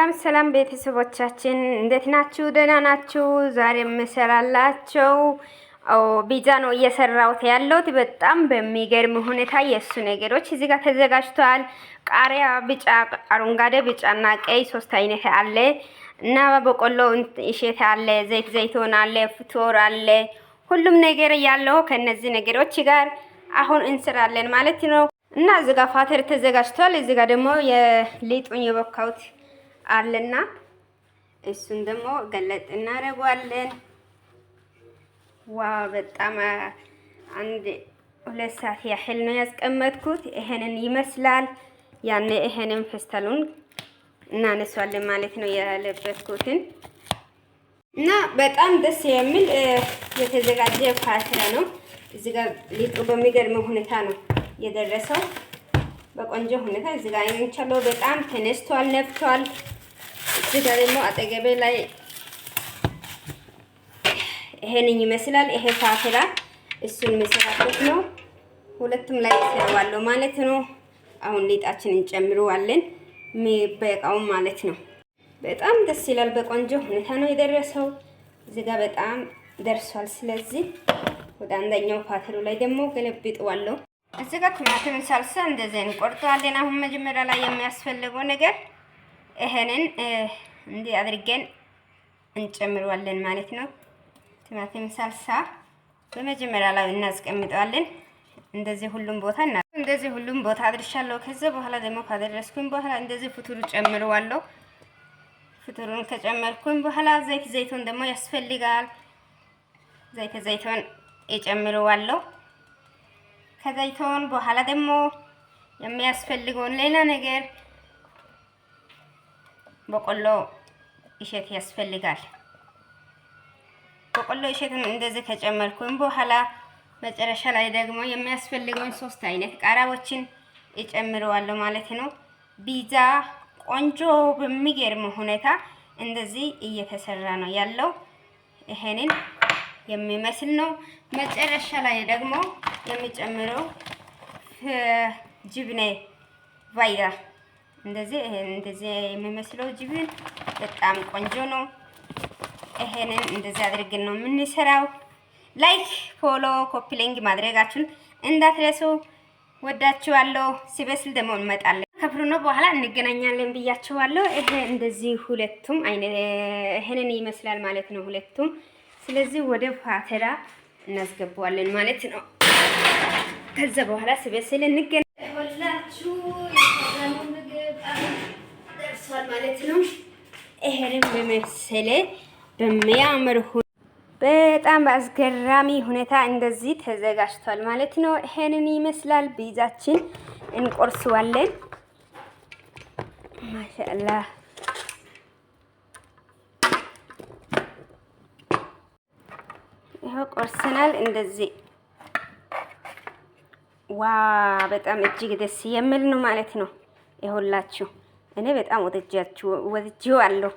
ሰላም ሰላም ቤተሰቦቻችን እንዴት ናችሁ? ደህና ናችሁ? ዛሬ የምሰራላችሁ ፒዛ ነው እየሰራሁት ያለሁት። በጣም በሚገርም ሁኔታ የሱ ነገሮች እዚህ ጋር ተዘጋጅቷል። ቃሪያ ቢጫ፣ አረንጓዴ፣ ቢጫና ቀይ ሶስት አይነት አለ እና በቆሎ እሸት አለ፣ ዘይቶን አለ፣ ፍቶር አለ። ሁሉም ነገር ያለው ከነዚህ ነገሮች ጋር አሁን እንሰራለን ማለት ነው። እና እዚህ ጋር ፋተር ተዘጋጅቷል። እዚህ ጋር ደግሞ የሊጡን የቦካውት አለና እሱን ደግሞ ገለጥ እናደርጋለን። ዋው በጣም አንድ 2 ሰዓት ያህል ነው ያስቀመጥኩት። ይሄንን ይመስላል። ያኔ ይሄንን ፌስታሉን እናነሳለን ማለት ነው ያለበትኩትን እና በጣም ደስ የሚል የተዘጋጀ ፓስታ ነው። እዚህ ጋር ሊጡ በሚገርም ሁኔታ ነው የደረሰው። በቆንጆ ሁኔታ እዚህ ጋር እንቻለው በጣም ተነስቷል፣ ነፍቷል። እዚህ ጋር ደግሞ አጠገቤ ላይ ይሄንን ይመስላል። ይሄ ፋትራ እሱን መስራበት ነው። ሁለቱም ላይ ሰራዋለሁ ማለት ነው። አሁን ሊጣችንን እንጨምረዋለን በቃው ማለት ነው። በጣም ደስ ይላል። በቆንጆ ሁኔታ ነው የደረሰው። እዚህ ጋር በጣም ደርሷል። ስለዚህ ወደ አንደኛው ፋትሩ ላይ ደግሞ ገለብጠዋለሁ። እዚህ ጋር ቲማቲም ሳልሳ እንደዚህ እንቆርጠዋለን። አሁን መጀመሪያ ላይ የሚያስፈልገው ነገር ይሄንን እንዲህ አድርገን እንጨምረዋለን ማለት ነው። ቲማቲም ሳልሳ በመጀመሪያ ላይ እናስቀምጠዋለን። እንደዚህ ሁሉም ቦታ አድርሻለሁ። ከዚህ በኋላ ደግሞ ካደረስኩኝ በኋላ እንደዚህ ፍቱሩ ጨምረዋለሁ። ፍቱሩን ከጨመርኩኝ በኋላ ዘይቶን ደግሞ ያስፈልጋል። ዘይቶን እጨምረዋለሁ። ከዘይቶን በኋላ ደግሞ የሚያስፈልገውን ሌላ ነገር በቆሎ እሸት ያስፈልጋል። በቆሎ እሸቱን እንደዚህ ከጨመርኩኝ በኋላ መጨረሻ ላይ ደግሞ የሚያስፈልገውን 3 አይነት ቃሪያዎችን እጨምረዋለሁ ማለት ነው። ፒዛ ቆንጆ በሚገርም ሁኔታ እንደዚህ እየተሰራ ነው ያለው። ይሄንን የሚመስል ነው። መጨረሻ ላይ ደግሞ የሚጨምረው ጅብኔ ቫይዳ እንደዚህ የሚመስለው ጅብን በጣም ቆንጆ ነው። ይሄንን እንደዚህ አድርገን ነው የምንሰራው። ላይክ፣ ፎሎ፣ ኮፒ ሊንክ ማድረጋችሁን እንዳትረሱ። ወዳችኋለሁ። ሲበስል ደግሞ እንመጣለን። ከፍሩኖ በኋላ እንገናኛለን ብያችኋለሁ። ይሄ እንደዚህ ሁለቱም አይነት ይሄንን ይመስላል ማለት ነው ሁለቱም። ስለዚህ ወደ ፋተራ እናስገባዋለን ማለት ነው። ከዛ በኋላ ሲበስል እንገናኛለን። ሁላችሁ የሰራነው ምግብ ደርሷል ማለት ነው። ይሄንን በመሰለ በሚያምር በጣም በአስገራሚ ሁኔታ እንደዚህ ተዘጋጅቷል ማለት ነው። ይሄንን ይመስላል። ፒዛችን እንቆርሰዋለን። ማሻአላህ ይሄው ቆርሰናል እንደዚህ። በጣም እጅግ ደስ የሚል ነው ማለት ነው። ይሁላችሁ እኔ በጣም ወድጄዋለሁ።